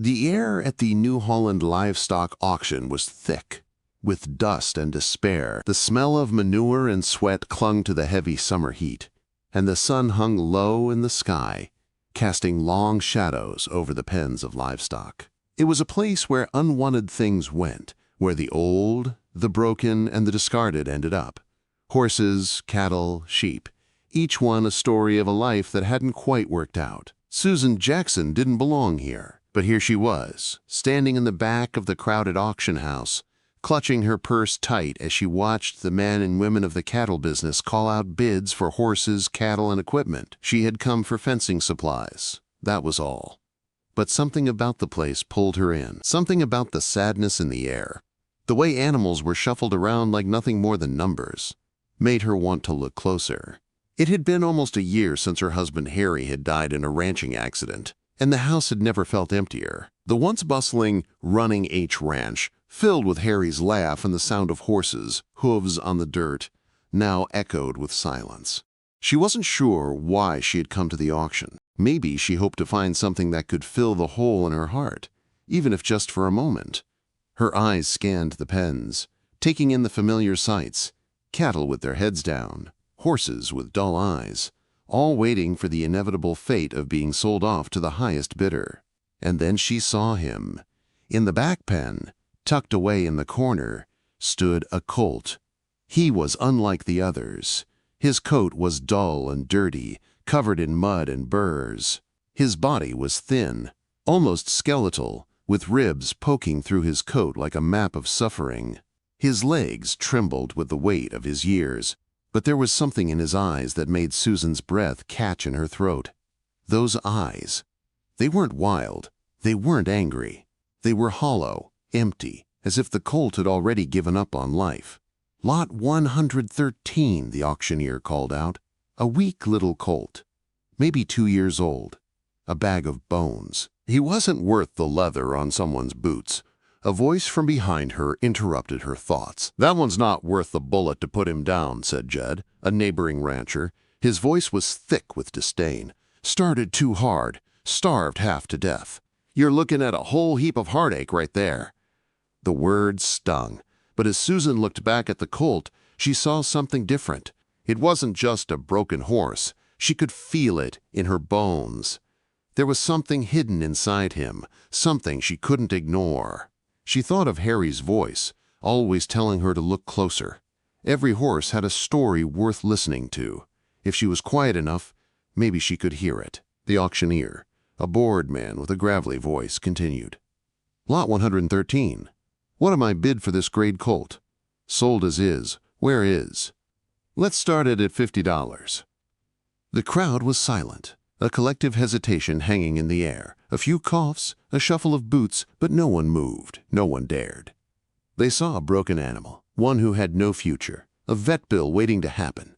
The air at the New Holland livestock auction was thick with dust and despair. The smell of manure and sweat clung to the heavy summer heat, and the sun hung low in the sky, casting long shadows over the pens of livestock. It was a place where unwanted things went, where the old, the broken, and the discarded ended up. Horses, cattle, sheep, each one a story of a life that hadn't quite worked out. Susan Jackson didn't belong here, but here she was, standing in the back of the crowded auction house, clutching her purse tight as she watched the men and women of the cattle business call out bids for horses, cattle, and equipment. She had come for fencing supplies. That was all. But something about the place pulled her in, something about the sadness in the air. The way animals were shuffled around like nothing more than numbers made her want to look closer. It had been almost a year since her husband Harry had died in a ranching accident, and the house had never felt emptier. The once bustling Running H Ranch, filled with Harry's laugh and the sound of horses, hooves on the dirt, now echoed with silence. She wasn't sure why she had come to the auction. Maybe she hoped to find something that could fill the hole in her heart, even if just for a moment. Her eyes scanned the pens, taking in the familiar sights, cattle with their heads down, horses with dull eyes, all waiting for the inevitable fate of being sold off to the highest bidder. And then she saw him. In the back pen, tucked away in the corner, stood a colt. He was unlike the others. His coat was dull and dirty, covered in mud and burrs. His body was thin, almost skeletal, with ribs poking through his coat like a map of suffering. His legs trembled with the weight of his years, but there was something in his eyes that made Susan's breath catch in her throat. Those eyes. They weren't wild. They weren't angry. They were hollow, empty, as if the colt had already given up on life. Lot 113, the auctioneer called out. A weak little colt, maybe 2 years old. A bag of bones. He wasn't worth the leather on someone's boots. A voice from behind her interrupted her thoughts. "That one's not worth the bullet to put him down," said Jed, a neighboring rancher. His voice was thick with disdain. "Started too hard, starved half to death. You're looking at a whole heap of heartache right there." The words stung, but as Susan looked back at the colt, she saw something different. It wasn't just a broken horse. She could feel it in her bones. There was something hidden inside him, something she couldn't ignore. She thought of Harry's voice, always telling her to look closer. Every horse had a story worth listening to. If she was quiet enough, maybe she could hear it. The auctioneer, a bored man with a gravelly voice, continued. "Lot 113. What am I bid for this grade colt? Sold as is. Where is? Let's start it at $50. The crowd was silent, a collective hesitation hanging in the air. A few coughs, a shuffle of boots, but no one moved, no one dared. They saw a broken animal, one who had no future, a vet bill waiting to happen,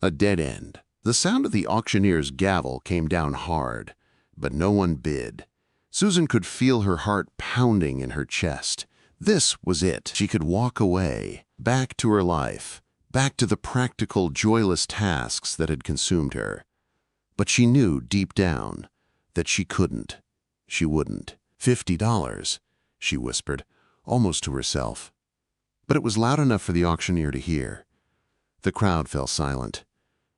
a dead end. The sound of the auctioneer's gavel came down hard, but no one bid. Susan could feel her heart pounding in her chest. This was it. She could walk away, back to her life, back to the practical, joyless tasks that had consumed her. But she knew deep down that she couldn't. She wouldn't. $50, she whispered, almost to herself. But it was loud enough for the auctioneer to hear. The crowd fell silent.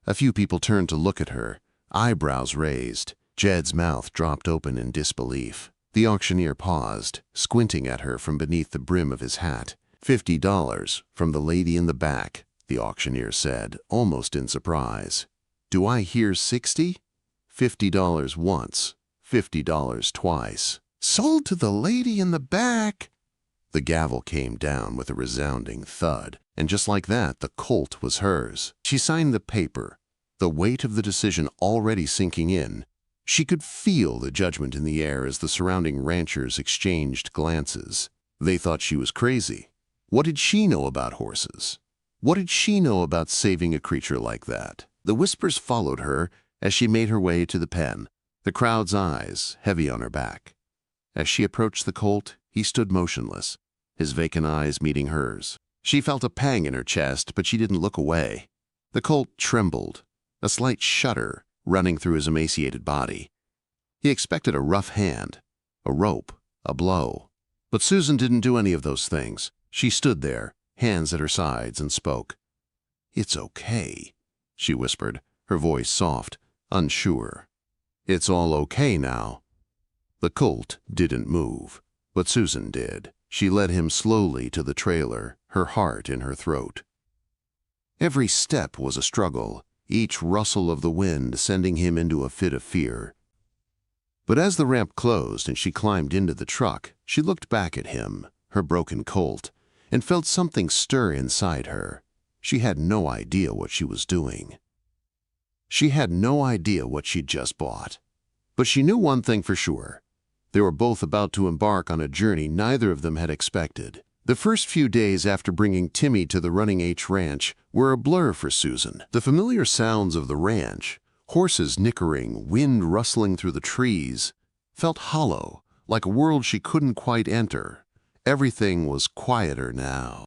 A few people turned to look at her, eyebrows raised. Jed's mouth dropped open in disbelief. The auctioneer paused, squinting at her from beneath the brim of his hat. $50 from the lady in the back, the auctioneer said, almost in surprise. Do I hear 60? $50 once, $50 twice. Sold to the lady in the back. The gavel came down with a resounding thud, and just like that, the colt was hers. She signed the paper, the weight of the decision already sinking in. She could feel the judgment in the air as the surrounding ranchers exchanged glances. They thought she was crazy. What did she know about horses? What did she know about saving a creature like that? The whispers followed her as she made her way to the pen, the crowd's eyes heavy on her back. As she approached the colt, he stood motionless, his vacant eyes meeting hers. She felt a pang in her chest, but she didn't look away. The colt trembled, a slight shudder running through his emaciated body. He expected a rough hand, a rope, a blow. But Susan didn't do any of those things. She stood there, hands at her sides, and spoke. "It's okay," she whispered, her voice soft, unsure. "It's all okay now." The Colt didn't move, but Susan did. She led him slowly to the trailer, her heart in her throat. Every step was a struggle, each rustle of the wind sending him into a fit of fear. But as the ramp closed and she climbed into the truck, she looked back at him, her broken Colt, and felt something stir inside her. She had no idea what she was doing. She had no idea what she'd just bought. But she knew one thing for sure. They were both about to embark on a journey neither of them had expected. The first few days after bringing Timmy to the Running H Ranch were a blur for Susan. The familiar sounds of the ranch, horses nickering, wind rustling through the trees, felt hollow, like a world she couldn't quite enter. Everything was quieter now.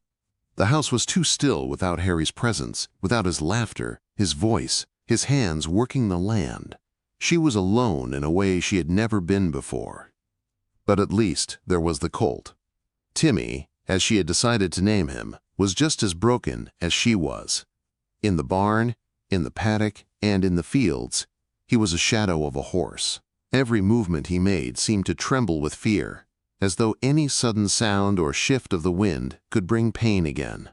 The house was too still without Harry's presence, without his laughter, his voice, his hands working the land. She was alone in a way she had never been before. But at least there was the Colt. Timmy, as she had decided to name him, was just as broken as she was. In the barn, in the paddock, and in the fields, he was a shadow of a horse. Every movement he made seemed to tremble with fear, as though any sudden sound or shift of the wind could bring pain again.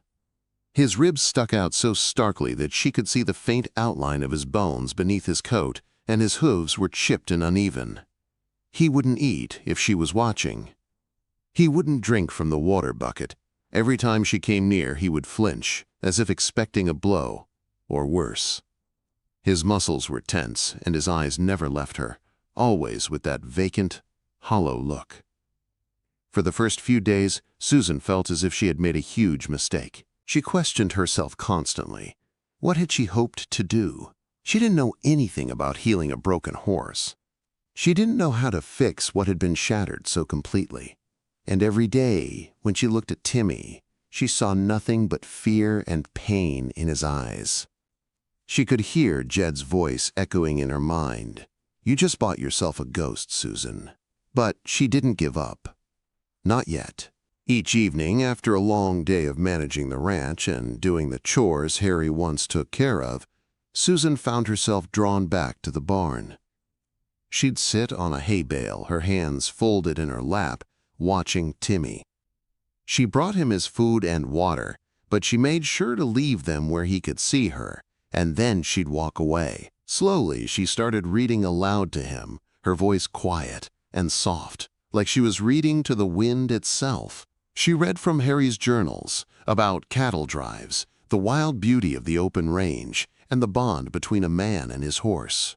His ribs stuck out so starkly that she could see the faint outline of his bones beneath his coat, and his hooves were chipped and uneven. He wouldn't eat if she was watching. He wouldn't drink from the water bucket. Every time she came near, he would flinch, as if expecting a blow, or worse. His muscles were tense, and his eyes never left her, always with that vacant, hollow look. For the first few days, Susan felt as if she had made a huge mistake. She questioned herself constantly. What had she hoped to do? She didn't know anything about healing a broken horse. She didn't know how to fix what had been shattered so completely. And every day, when she looked at Timmy, she saw nothing but fear and pain in his eyes. She could hear Jed's voice echoing in her mind. "You just bought yourself a ghost, Susan." But she didn't give up. Not yet. Each evening, after a long day of managing the ranch and doing the chores Harry once took care of, Susan found herself drawn back to the barn. She'd sit on a hay bale, her hands folded in her lap, watching Timmy. She brought him his food and water, but she made sure to leave them where he could see her, and then she'd walk away. Slowly, she started reading aloud to him, her voice quiet and soft, like she was reading to the wind itself. She read from Harry's journals about cattle drives, the wild beauty of the open range, and the bond between a man and his horse.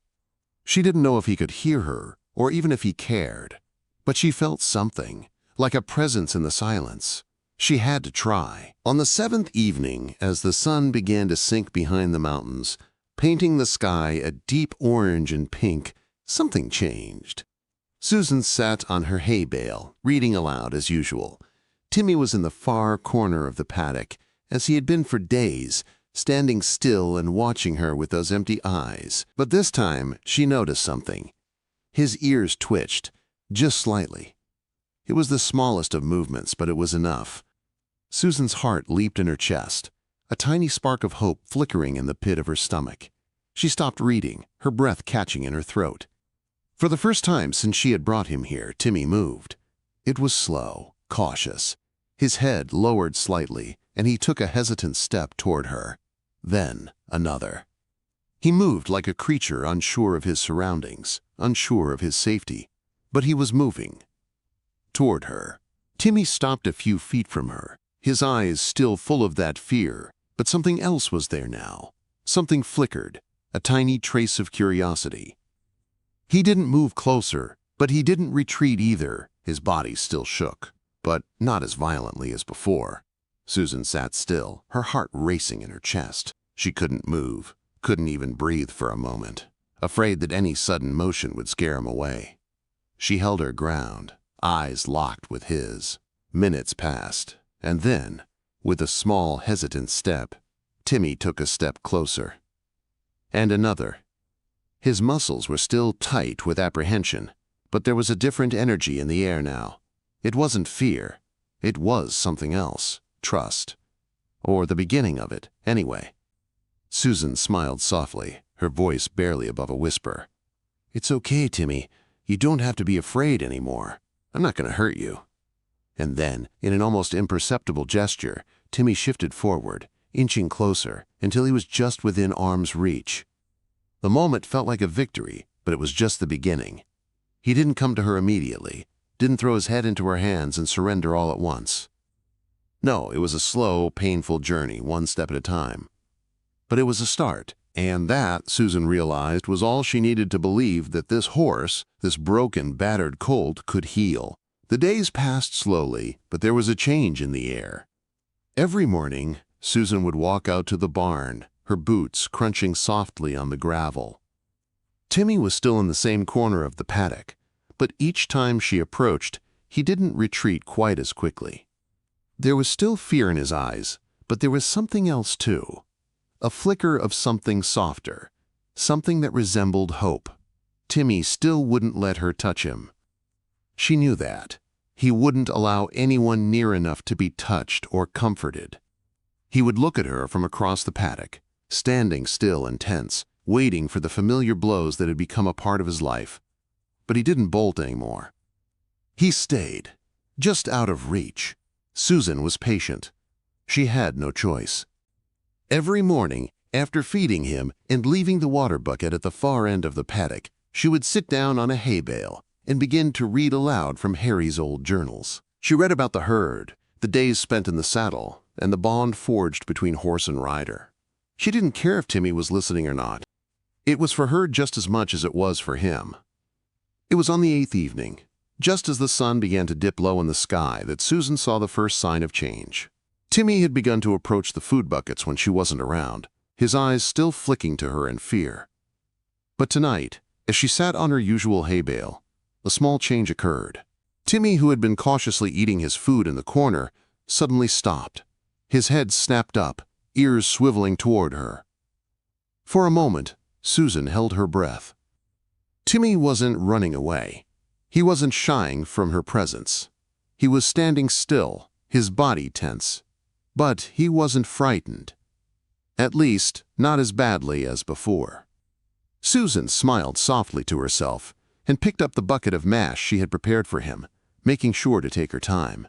She didn't know if he could hear her, or even if he cared, but she felt something, like a presence in the silence. She had to try. On the 7th evening, as the sun began to sink behind the mountains, painting the sky a deep orange and pink, something changed. Susan sat on her hay bale, reading aloud as usual. Timmy was in the far corner of the paddock, as he had been for days, standing still and watching her with those empty eyes. But this time, she noticed something. His ears twitched, just slightly. It was the smallest of movements, but it was enough. Susan's heart leaped in her chest, a tiny spark of hope flickering in the pit of her stomach. She stopped reading, her breath catching in her throat. For the first time since she had brought him here, Timmy moved. It was slow, cautious. His head lowered slightly, and he took a hesitant step toward her. Then another. He moved like a creature unsure of his surroundings, unsure of his safety. But he was moving. Toward her. Timmy stopped a few feet from her, his eyes still full of that fear, but something else was there now. Something flickered, a tiny trace of curiosity. He didn't move closer, but he didn't retreat either. His body still shook, but not as violently as before. Susan sat still, her heart racing in her chest. She couldn't move, couldn't even breathe for a moment, afraid that any sudden motion would scare him away. She held her ground, eyes locked with his. Minutes passed, and then, with a small, hesitant step, Timmy took a step closer. And another. His muscles were still tight with apprehension, but there was a different energy in the air now, It wasn't fear. It was something else. Trust. Or the beginning of it, anyway. Susan smiled softly, her voice barely above a whisper. "It's okay, Timmy. You don't have to be afraid anymore. I'm not going to hurt you." And then, in an almost imperceptible gesture, Timmy shifted forward, inching closer, until he was just within arm's reach. The moment felt like a victory, but it was just the beginning. He didn't come to her immediately, didn't throw his head into her hands and surrender all at once. No, it was a slow, painful journey, one step at a time. But it was a start, and that, Susan realized, was all she needed to believe that this horse, this broken, battered colt, could heal. The days passed slowly, but there was a change in the air. Every morning, Susan would walk out to the barn, her boots crunching softly on the gravel. Timmy was still in the same corner of the paddock, but each time she approached, he didn't retreat quite as quickly. There was still fear in his eyes, but there was something else too. A flicker of something softer, something that resembled hope. Timmy still wouldn't let her touch him. She knew that. He wouldn't allow anyone near enough to be touched or comforted. He would look at her from across the paddock, standing still and tense, waiting for the familiar blows that had become a part of his life. But he didn't bolt anymore. He stayed, just out of reach. Susan was patient. She had no choice. Every morning, after feeding him and leaving the water bucket at the far end of the paddock, she would sit down on a hay bale and begin to read aloud from Harry's old journals. She read about the herd, the days spent in the saddle, and the bond forged between horse and rider. She didn't care if Timmy was listening or not. It was for her just as much as it was for him. It was on the 8th evening, just as the sun began to dip low in the sky, that Susan saw the first sign of change. Timmy had begun to approach the food buckets when she wasn't around, his eyes still flicking to her in fear. But tonight, as she sat on her usual hay bale, a small change occurred. Timmy, who had been cautiously eating his food in the corner, suddenly stopped. His head snapped up, ears swiveling toward her. For a moment, Susan held her breath. Timmy wasn't running away. He wasn't shying from her presence. He was standing still, his body tense. But he wasn't frightened. At least, not as badly as before. Susan smiled softly to herself and picked up the bucket of mash she had prepared for him, making sure to take her time.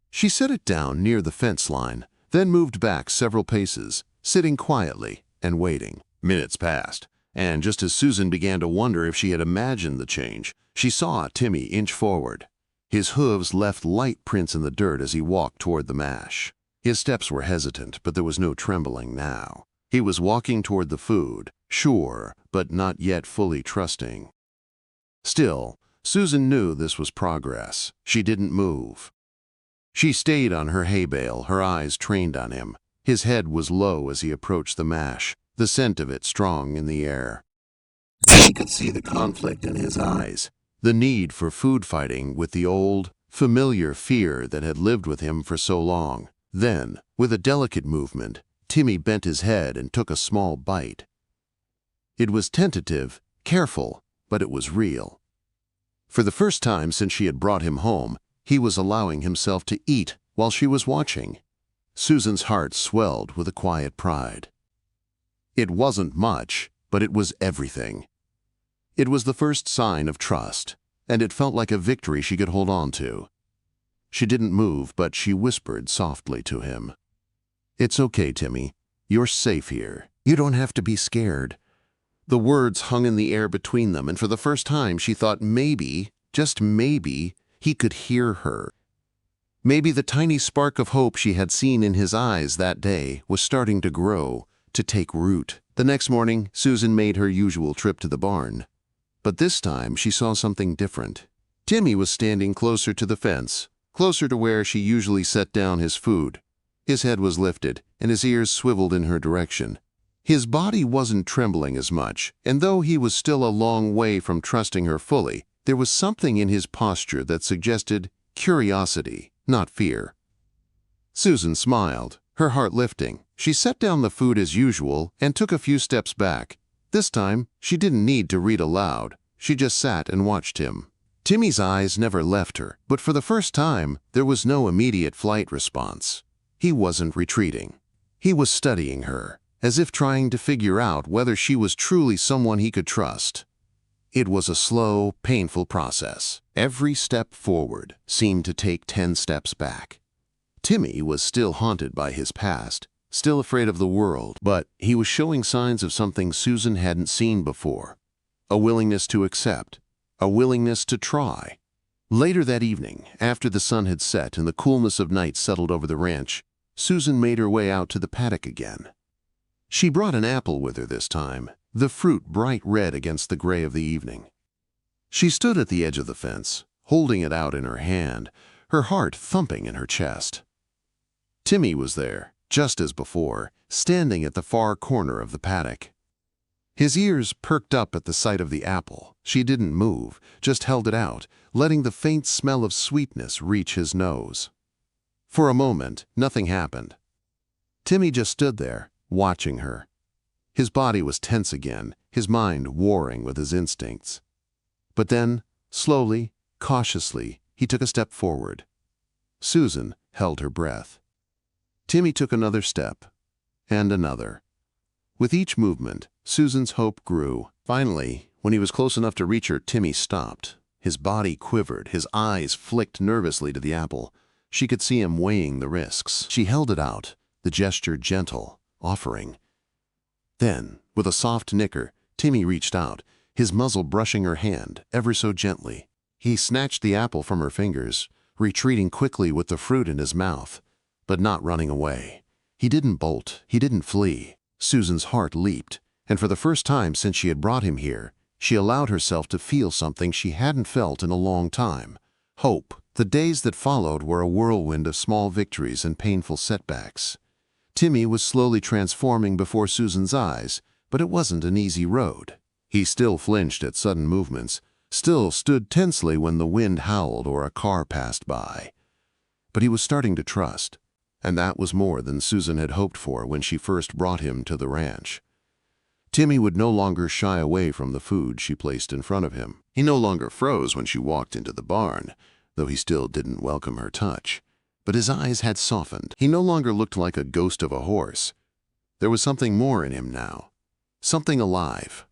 She set it down near the fence line, then moved back several paces, sitting quietly and waiting. Minutes passed, and just as Susan began to wonder if she had imagined the change, she saw Timmy inch forward. His hooves left light prints in the dirt as he walked toward the mash. His steps were hesitant, but there was no trembling now. He was walking toward the food, sure, but not yet fully trusting. Still, Susan knew this was progress. She didn't move. She stayed on her hay bale, her eyes trained on him. His head was low as he approached the mash, the scent of it strong in the air. She could see the conflict in his eyes, the need for food fighting with the old, familiar fear that had lived with him for so long. Then, with a delicate movement, Timmy bent his head and took a small bite. It was tentative, careful, but it was real. For the first time since she had brought him home, he was allowing himself to eat while she was watching. Susan's heart swelled with a quiet pride. It wasn't much, but it was everything. It was the first sign of trust, and it felt like a victory she could hold on to. She didn't move, but she whispered softly to him. "It's okay, Timmy. You're safe here. You don't have to be scared." The words hung in the air between them, and for the first time she thought maybe, just maybe, he could hear her. Maybe the tiny spark of hope she had seen in his eyes that day was starting to grow, to take root. The next morning, Susan made her usual trip to the barn. But this time she saw something different. Timmy was standing closer to the fence, closer to where she usually set down his food. His head was lifted, and his ears swiveled in her direction. His body wasn't trembling as much, and though he was still a long way from trusting her fully, there was something in his posture that suggested curiosity, not fear. Susan smiled, her heart lifting. She set down the food as usual and took a few steps back. This time, she didn't need to read aloud. She just sat and watched him. Timmy's eyes never left her, but for the first time, there was no immediate flight response. He wasn't retreating. He was studying her, as if trying to figure out whether she was truly someone he could trust. It was a slow, painful process. Every step forward seemed to take 10 steps back. Timmy was still haunted by his past, still afraid of the world, but he was showing signs of something Susan hadn't seen before. A willingness to accept, a willingness to try. Later that evening, after the sun had set and the coolness of night settled over the ranch, Susan made her way out to the paddock again. She brought an apple with her this time, the fruit bright red against the gray of the evening. She stood at the edge of the fence, holding it out in her hand, her heart thumping in her chest. Timmy was there, just as before, standing at the far corner of the paddock. His ears perked up at the sight of the apple. She didn't move, just held it out, letting the faint smell of sweetness reach his nose. For a moment, nothing happened. Timmy just stood there, watching her. His body was tense again, his mind warring with his instincts. But then, slowly, cautiously, he took a step forward. Susan held her breath. Timmy took another step, and another. With each movement, Susan's hope grew. Finally, when he was close enough to reach her, Timmy stopped. His body quivered, his eyes flicked nervously to the apple. She could see him weighing the risks. She held it out, the gesture gentle, offering. Then, with a soft nicker, Timmy reached out, his muzzle brushing her hand ever so gently. He snatched the apple from her fingers, retreating quickly with the fruit in his mouth, but not running away. He didn't bolt, he didn't flee. Susan's heart leaped, and for the first time since she had brought him here, she allowed herself to feel something she hadn't felt in a long time: hope. The days that followed were a whirlwind of small victories and painful setbacks. Timmy was slowly transforming before Susan's eyes, but it wasn't an easy road. He still flinched at sudden movements, still stood tensely when the wind howled or a car passed by. But he was starting to trust, and that was more than Susan had hoped for when she first brought him to the ranch. Timmy would no longer shy away from the food she placed in front of him. He no longer froze when she walked into the barn, though he still didn't welcome her touch. But his eyes had softened. He no longer looked like a ghost of a horse. There was something more in him now, something alive.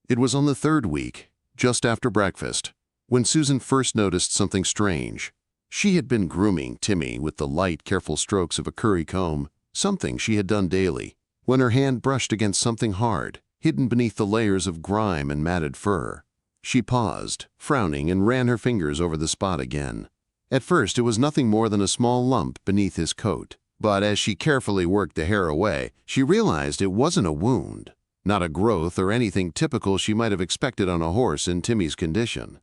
It was on the third week, just after breakfast, when Susan first noticed something strange. She had been grooming Timmy with the light, careful strokes of a curry comb, something she had done daily, when her hand brushed against something hard, hidden beneath the layers of grime and matted fur. She paused, frowning, and ran her fingers over the spot again. At first, it was nothing more than a small lump beneath his coat, but as she carefully worked the hair away, she realized it wasn't a wound, not a growth or anything typical she might have expected on a horse in Timmy's condition.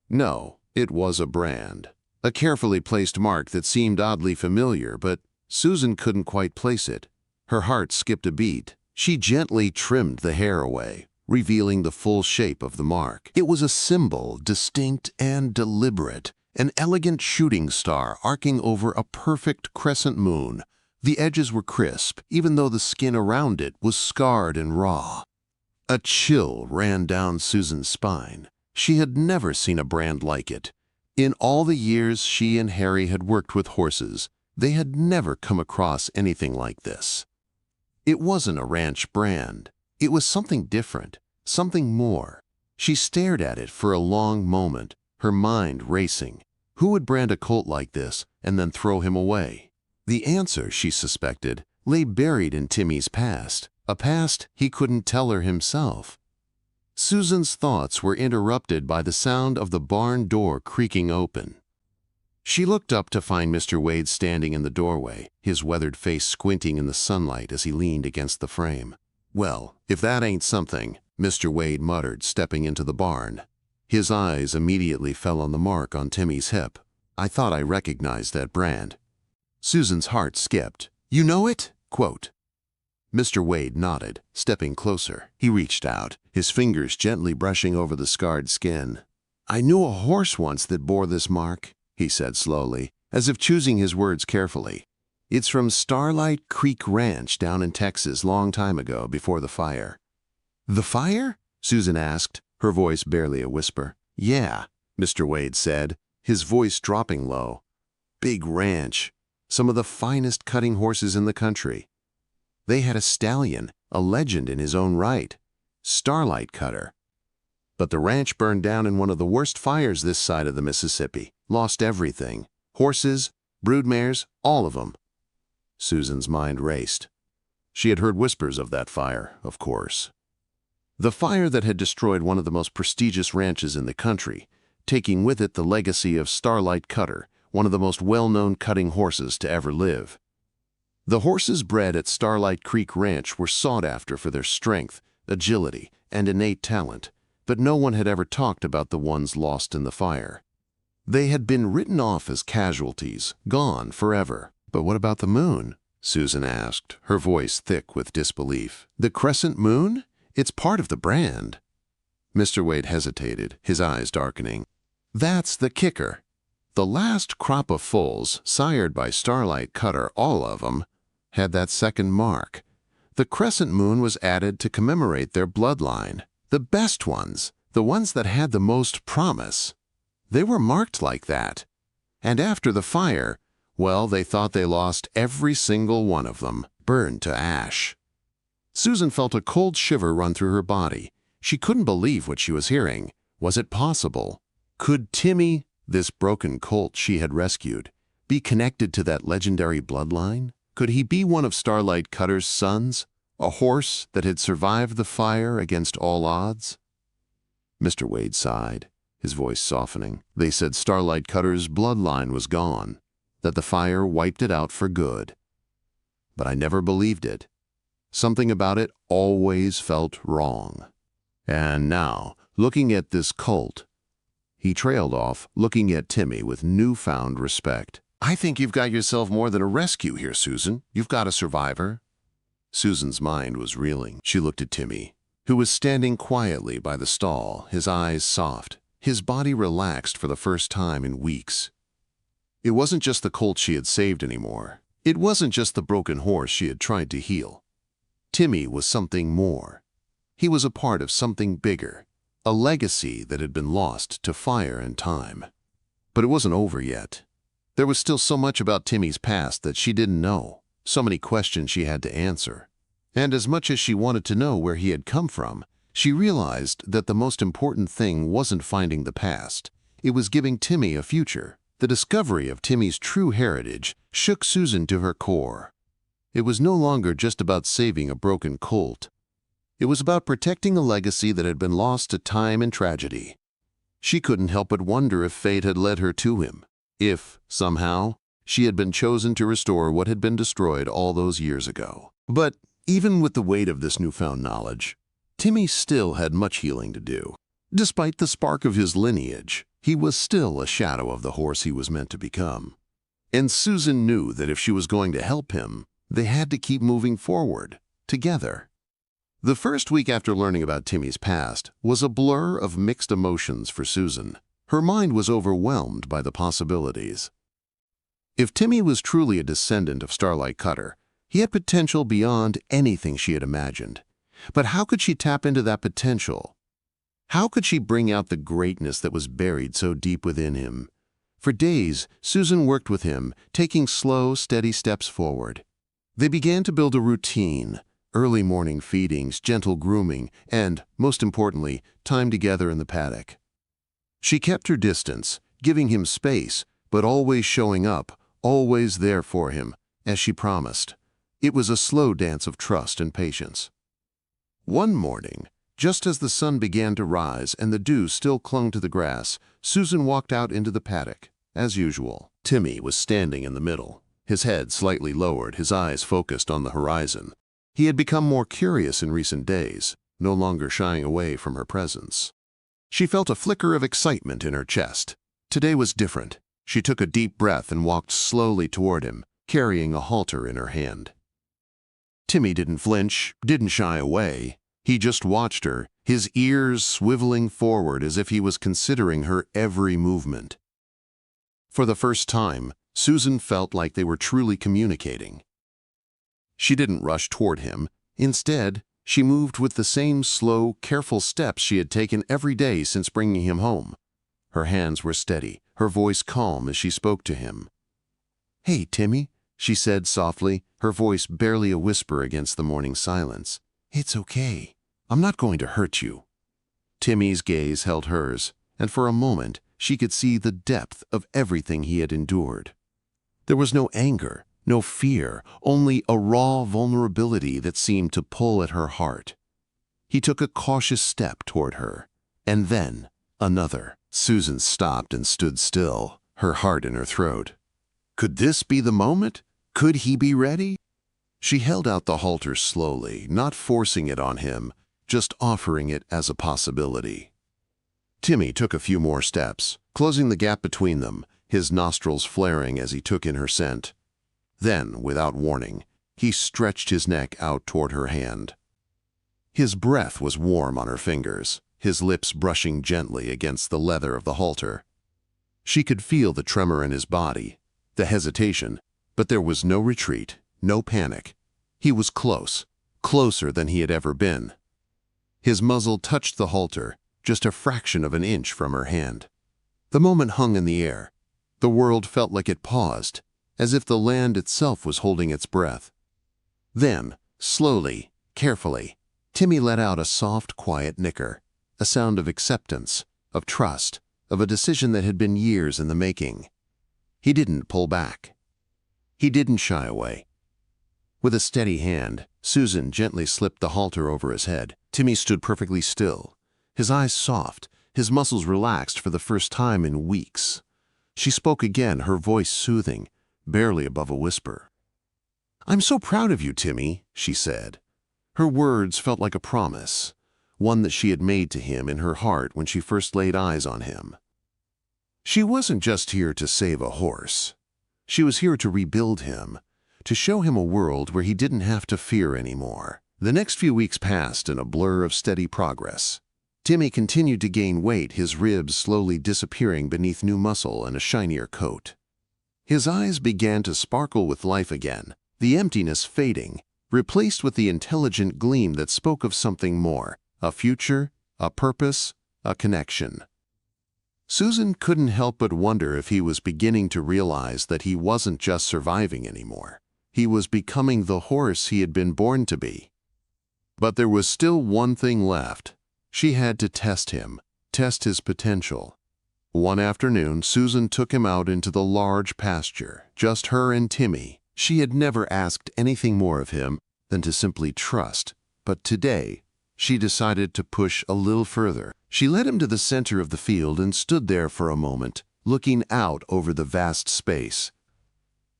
No, it was a brand. A carefully placed mark that seemed oddly familiar, but Susan couldn't quite place it. Her heart skipped a beat. She gently trimmed the hair away, revealing the full shape of the mark. It was a symbol, distinct and deliberate, an elegant shooting star arcing over a perfect crescent moon. The edges were crisp, even though the skin around it was scarred and raw. A chill ran down Susan's spine. She had never seen a brand like it. In all the years she and Harry had worked with horses, they had never come across anything like this. It wasn't a ranch brand. It was something different, something more. She stared at it for a long moment, her mind racing. Who would brand a colt like this and then throw him away? The answer, she suspected, lay buried in Timmy's past, a past he couldn't tell her himself. Susan's thoughts were interrupted by the sound of the barn door creaking open. She looked up to find Mr. Wade standing in the doorway, his weathered face squinting in the sunlight as he leaned against the frame. "Well, if that ain't something," Mr. Wade muttered, stepping into the barn. His eyes immediately fell on the mark on Timmy's hip. "I thought I recognized that brand." Susan's heart skipped. "You know it?" Quote. Mr. Wade nodded, stepping closer. He reached out, his fingers gently brushing over the scarred skin. "I knew a horse once that bore this mark," he said slowly, as if choosing his words carefully. "It's from Starlight Creek Ranch down in Texas long time ago, before the fire." "The fire?" Susan asked, her voice barely a whisper. "Yeah." Mr. Wade said, his voice dropping low. "Big ranch. Some of the finest cutting horses in the country. They had a stallion, a legend in his own right, Starlight Cutter. But the ranch burned down in one of the worst fires this side of the Mississippi. Lost everything. Horses, broodmares, all of them." Susan's mind raced. She had heard whispers of that fire, of course. The fire that had destroyed one of the most prestigious ranches in the country, taking with it the legacy of Starlight Cutter, one of the most well-known cutting horses to ever live. The horses bred at Starlight Creek Ranch were sought after for their strength, agility, and innate talent, but no one had ever talked about the ones lost in the fire. They had been written off as casualties, gone forever. "But what about the moon?" Susan asked, her voice thick with disbelief. "The crescent moon? It's part of the brand." Mr. Wade hesitated, his eyes darkening. "That's the kicker. The last crop of foals, sired by Starlight Cutter, all of them, had that second mark. The crescent moon was added to commemorate their bloodline. The best ones, the ones that had the most promise. They were marked like that. And after the fire, well, they thought they lost every single one of them, burned to ash." Susan felt a cold shiver run through her body. She couldn't believe what she was hearing. Was it possible? Could Timmy, this broken colt she had rescued, be connected to that legendary bloodline? Could he be one of Starlight Cutter's sons, a horse that had survived the fire against all odds? Mr. Wade sighed, his voice softening. "They said Starlight Cutter's bloodline was gone, that the fire wiped it out for good. But I never believed it. Something about it always felt wrong. And now, looking at this Colt," he trailed off, looking at Timmy with newfound respect. "I think you've got yourself more than a rescue here, Susan. You've got a survivor." Susan's mind was reeling. She looked at Timmy, who was standing quietly by the stall, his eyes soft, his body relaxed for the first time in weeks. It wasn't just the colt she had saved anymore. It wasn't just the broken horse she had tried to heal. Timmy was something more. He was a part of something bigger, a legacy that had been lost to fire and time. But it wasn't over yet. There was still so much about Timmy's past that she didn't know, so many questions she had to answer. And as much as she wanted to know where he had come from, she realized that the most important thing wasn't finding the past. It was giving Timmy a future. The discovery of Timmy's true heritage shook Susan to her core. It was no longer just about saving a broken colt. It was about protecting a legacy that had been lost to time and tragedy. She couldn't help but wonder if fate had led her to him, if, somehow, she had been chosen to restore what had been destroyed all those years ago. But even with the weight of this newfound knowledge, Timmy still had much healing to do. Despite the spark of his lineage, he was still a shadow of the horse he was meant to become. And Susan knew that if she was going to help him, they had to keep moving forward, together. The first week after learning about Timmy's past was a blur of mixed emotions for Susan. Her mind was overwhelmed by the possibilities. If Timmy was truly a descendant of Starlight Cutter, he had potential beyond anything she had imagined. But how could she tap into that potential? How could she bring out the greatness that was buried so deep within him? For days, Susan worked with him, taking slow, steady steps forward. They began to build a routine, early morning feedings, gentle grooming, and, most importantly, time together in the paddock. She kept her distance, giving him space, but always showing up, always there for him, as she promised. It was a slow dance of trust and patience. One morning, just as the sun began to rise and the dew still clung to the grass, Susan walked out into the paddock, as usual. Timmy was standing in the middle, his head slightly lowered, his eyes focused on the horizon. He had become more curious in recent days, no longer shying away from her presence. She felt a flicker of excitement in her chest. Today was different. She took a deep breath and walked slowly toward him, carrying a halter in her hand. Timmy didn't flinch, didn't shy away. He just watched her, his ears swiveling forward as if he was considering her every movement. For the first time, Susan felt like they were truly communicating. She didn't rush toward him. Instead, she moved with the same slow, careful steps she had taken every day since bringing him home. Her hands were steady, her voice calm as she spoke to him. "Hey, Timmy," she said softly, her voice barely a whisper against the morning silence. "It's okay. I'm not going to hurt you." Timmy's gaze held hers, and for a moment she could see the depth of everything he had endured. There was no anger, no fear, only a raw vulnerability that seemed to pull at her heart. He took a cautious step toward her, and then another. Susan stopped and stood still, her heart in her throat. Could this be the moment? Could he be ready? She held out the halter slowly, not forcing it on him, just offering it as a possibility. Timmy took a few more steps, closing the gap between them, his nostrils flaring as he took in her scent. Then, without warning, he stretched his neck out toward her hand. His breath was warm on her fingers, his lips brushing gently against the leather of the halter. She could feel the tremor in his body, the hesitation, but there was no retreat, no panic. He was close, closer than he had ever been. His muzzle touched the halter, just a fraction of an inch from her hand. The moment hung in the air. The world felt like it paused, as if the land itself was holding its breath. Then, slowly, carefully, Timmy let out a soft, quiet nicker, a sound of acceptance, of trust, of a decision that had been years in the making. He didn't pull back. He didn't shy away. With a steady hand, Susan gently slipped the halter over his head. Timmy stood perfectly still, his eyes soft, his muscles relaxed for the first time in weeks. She spoke again, her voice soothing, barely above a whisper. "I'm so proud of you, Timmy," she said. Her words felt like a promise, one that she had made to him in her heart when she first laid eyes on him. She wasn't just here to save a horse. She was here to rebuild him, to show him a world where he didn't have to fear anymore. The next few weeks passed in a blur of steady progress. Timmy continued to gain weight, his ribs slowly disappearing beneath new muscle and a shinier coat. His eyes began to sparkle with life again, the emptiness fading, replaced with the intelligent gleam that spoke of something more, a future, a purpose, a connection. Susan couldn't help but wonder if he was beginning to realize that he wasn't just surviving anymore. He was becoming the horse he had been born to be. But there was still one thing left. She had to test him, test his potential. One afternoon, Susan took him out into the large pasture, just her and Timmy. She had never asked anything more of him than to simply trust, but today she decided to push a little further. She led him to the center of the field and stood there for a moment, looking out over the vast space.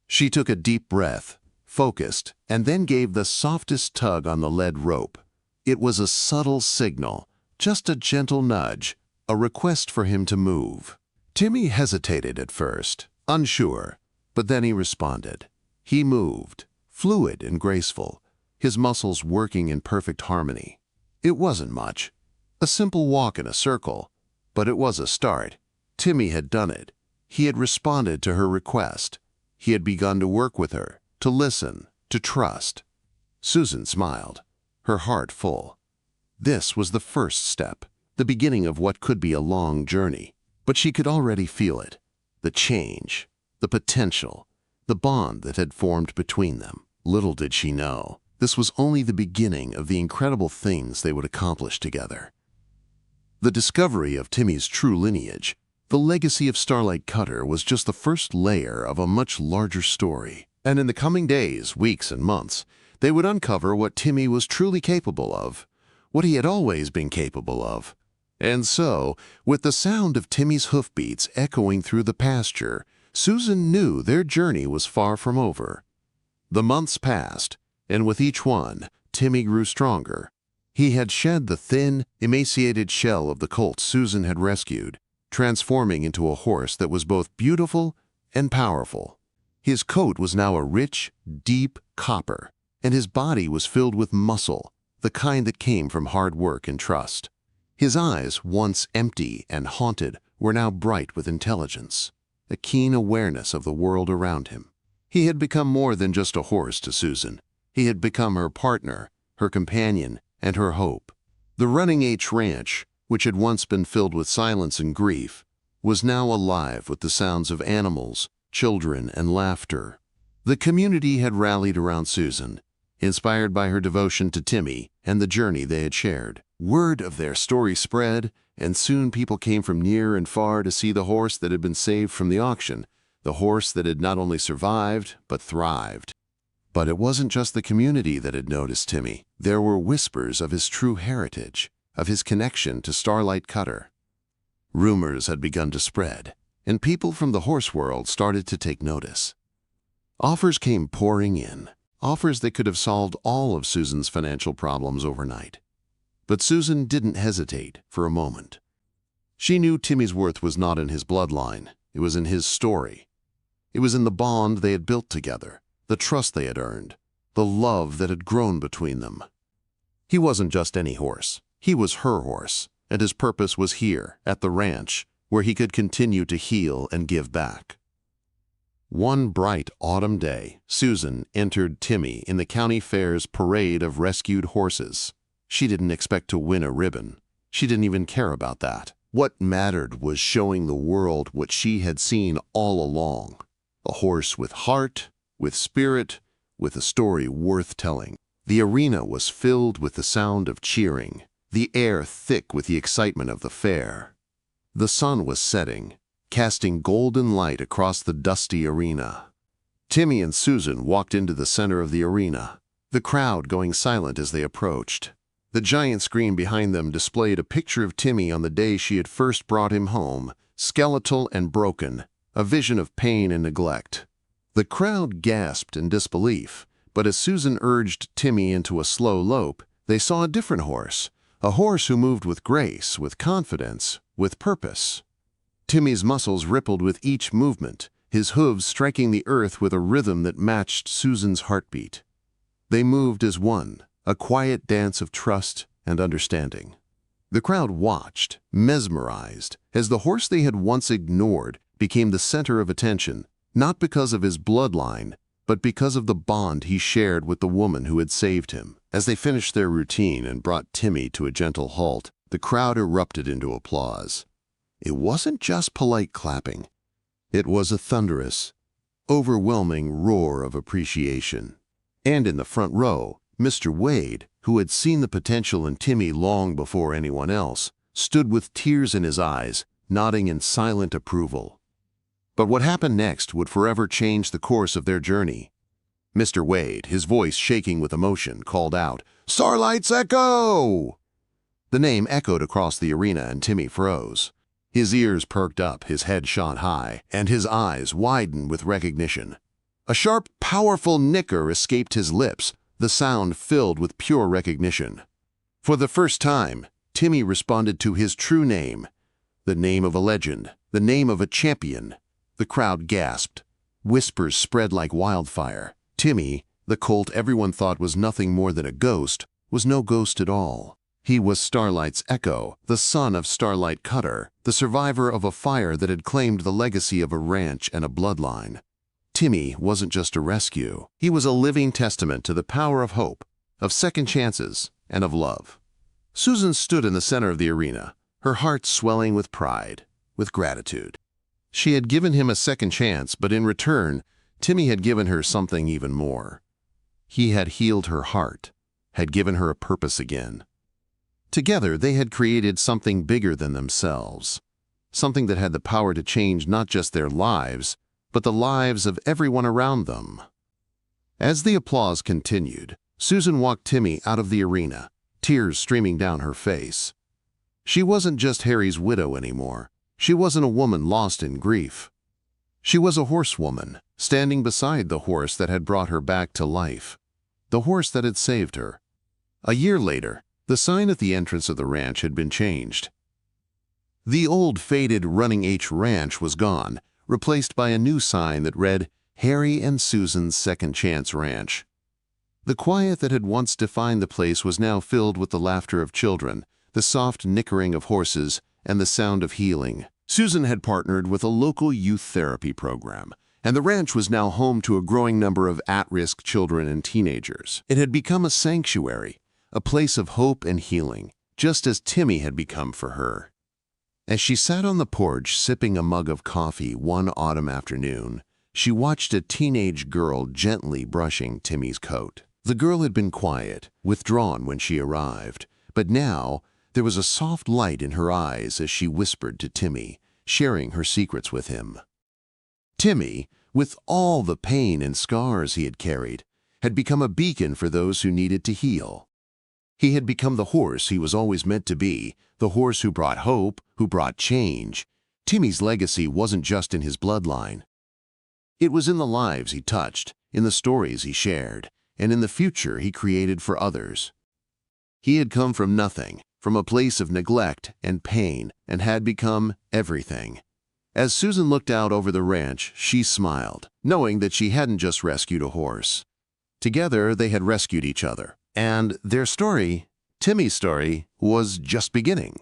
She took a deep breath, focused, and then gave the softest tug on the lead rope. It was a subtle signal, just a gentle nudge, a request for him to move. Timmy hesitated at first, unsure, but then he responded. He moved, fluid and graceful, his muscles working in perfect harmony. It wasn't much, a simple walk in a circle, but it was a start. Timmy had done it. He had responded to her request. He had begun to work with her, to listen, to trust. Susan smiled, her heart full. This was the first step, the beginning of what could be a long journey. But she could already feel it, the change, the potential, the bond that had formed between them. Little did she know, this was only the beginning of the incredible things they would accomplish together. The discovery of Timmy's true lineage, the legacy of Starlight Cutter, was just the first layer of a much larger story. And in the coming days, weeks, and months, they would uncover what Timmy was truly capable of, what he had always been capable of. And so, with the sound of Timmy's hoofbeats echoing through the pasture, Susan knew their journey was far from over. The months passed, and with each one, Timmy grew stronger. He had shed the thin, emaciated shell of the colt Susan had rescued, transforming into a horse that was both beautiful and powerful. His coat was now a rich, deep copper, and his body was filled with muscle, the kind that came from hard work and trust. His eyes, once empty and haunted, were now bright with intelligence, a keen awareness of the world around him. He had become more than just a horse to Susan. He had become her partner, her companion, and her hope. The Running H Ranch, which had once been filled with silence and grief, was now alive with the sounds of animals, children, and laughter. The community had rallied around Susan, inspired by her devotion to Timmy and the journey they had shared. Word of their story spread, and soon people came from near and far to see the horse that had been saved from the auction, the horse that had not only survived, but thrived. But it wasn't just the community that had noticed Timmy. There were whispers of his true heritage, of his connection to Starlight Cutter. Rumors had begun to spread, and people from the horse world started to take notice. Offers came pouring in, offers that could have solved all of Susan's financial problems overnight. But Susan didn't hesitate for a moment. She knew Timmy's worth was not in his bloodline, it was in his story. It was in the bond they had built together, the trust they had earned, the love that had grown between them. He wasn't just any horse, he was her horse, and his purpose was here, at the ranch, where he could continue to heal and give back. One bright autumn day, Susan entered Timmy in the county fair's parade of rescued horses. She didn't expect to win a ribbon. She didn't even care about that. What mattered was showing the world what she had seen all along. A horse with heart, with spirit, with a story worth telling. The arena was filled with the sound of cheering, the air thick with the excitement of the fair. The sun was setting, casting golden light across the dusty arena. Timmy and Susan walked into the center of the arena, the crowd going silent as they approached. The giant screen behind them displayed a picture of Timmy on the day she had first brought him home, skeletal and broken, a vision of pain and neglect. The crowd gasped in disbelief, but as Susan urged Timmy into a slow lope, they saw a different horse, a horse who moved with grace, with confidence, with purpose. Timmy's muscles rippled with each movement, his hooves striking the earth with a rhythm that matched Susan's heartbeat. They moved as one, a quiet dance of trust and understanding. The crowd watched, mesmerized, as the horse they had once ignored became the center of attention, not because of his bloodline, but because of the bond he shared with the woman who had saved him. As they finished their routine and brought Timmy to a gentle halt, the crowd erupted into applause. It wasn't just polite clapping. It was a thunderous, overwhelming roar of appreciation. And in the front row, Mr. Wade, who had seen the potential in Timmy long before anyone else, stood with tears in his eyes, nodding in silent approval. But what happened next would forever change the course of their journey. Mr. Wade, his voice shaking with emotion, called out, "Starlight's Echo!" The name echoed across the arena and Timmy froze. His ears perked up, his head shot high, and his eyes widened with recognition. A sharp, powerful nicker escaped his lips, the sound filled with pure recognition. For the first time, Timmy responded to his true name, the name of a legend, the name of a champion. The crowd gasped. Whispers spread like wildfire. Timmy, the colt everyone thought was nothing more than a ghost, was no ghost at all. He was Starlight's Echo, the son of Starlight Cutter, the survivor of a fire that had claimed the legacy of a ranch and a bloodline. Timmy wasn't just a rescue. He was a living testament to the power of hope, of second chances, and of love. Susan stood in the center of the arena, her heart swelling with pride, with gratitude. She had given him a second chance, but in return, Timmy had given her something even more. He had healed her heart, had given her a purpose again. Together, they had created something bigger than themselves, something that had the power to change not just their lives, but the lives of everyone around them. As the applause continued, Susan walked Timmy out of the arena, tears streaming down her face. She wasn't just Harry's widow anymore. She wasn't a woman lost in grief. She was a horsewoman, standing beside the horse that had brought her back to life, the horse that had saved her. A year later, the sign at the entrance of the ranch had been changed. The old faded Running H Ranch was gone, replaced by a new sign that read, Harry and Susan's Second Chance Ranch. The quiet that had once defined the place was now filled with the laughter of children, the soft nickering of horses, and the sound of healing. Susan had partnered with a local youth therapy program, and the ranch was now home to a growing number of at-risk children and teenagers. It had become a sanctuary, a place of hope and healing, just as Timmy had become for her. As she sat on the porch sipping a mug of coffee one autumn afternoon, she watched a teenage girl gently brushing Timmy's coat. The girl had been quiet, withdrawn when she arrived, but now there was a soft light in her eyes as she whispered to Timmy, sharing her secrets with him. Timmy, with all the pain and scars he had carried, had become a beacon for those who needed to heal. He had become the horse he was always meant to be, the horse who brought hope, who brought change. Timmy's legacy wasn't just in his bloodline. It was in the lives he touched, in the stories he shared, and in the future he created for others. He had come from nothing, from a place of neglect and pain, and had become everything. As Susan looked out over the ranch, she smiled, knowing that she hadn't just rescued a horse. Together, they had rescued each other. And their story, Timmy's story, was just beginning.